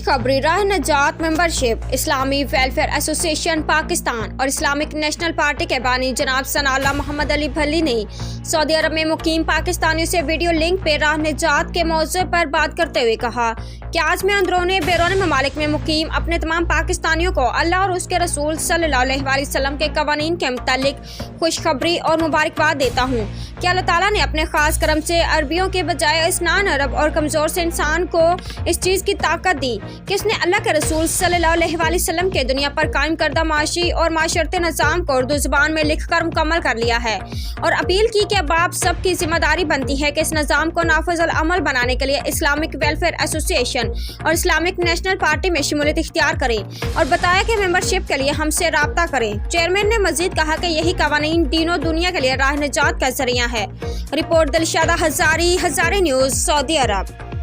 خوشخبری راہ نجات ممبرشپ اسلامی ویلفیئر ایسوسیشن پاکستان اور اسلامک نیشنل پارٹی کے بانی جناب ثناء اللہ محمد علی بھلی نے سعودی عرب میں مقیم پاکستانیوں سے ویڈیو لنک پہ راہ نجات کے موضوع پر بات کرتے ہوئے کہا کہ آج میں اندرون بیرون ممالک میں مقیم اپنے تمام پاکستانیوں کو اللہ اور اس کے رسول صلی اللہ علیہ وآلہ وسلم کے قوانین کے متعلق خوشخبری اور مبارکباد دیتا ہوں کہ اللہ تعالیٰ نے اپنے خاص کرم سے عربیوں کے بجائے اس نان عرب اور کمزور سے انسان کو اس چیز کی طاقت دی کہ اس نے اللہ کے رسول صلی اللہ علیہ وآلہ وسلم کے دنیا پر قائم کردہ معاشی اور معاشرتی نظام کو اردو زبان میں لکھ کر مکمل کر لیا ہے، اور اپیل کی کہ اب آپ سب کی ذمہ داری بنتی ہے کہ اس نظام کو نافذ العمل بنانے کے لیے اسلامک ویلفیئر ایسوسیشن اور اسلامک نیشنل پارٹی میں شمولیت اختیار کریں، اور بتایا کہ ممبرشپ کے لیے ہم سے رابطہ کریں۔ چیئرمین نے مزید کہا کہ یہی قوانین دین و دنیا کے لیے راہ نجات کا ذریعہ ہے۔ رپورٹ دلشادہ ہزاری نیوز، سعودی عرب۔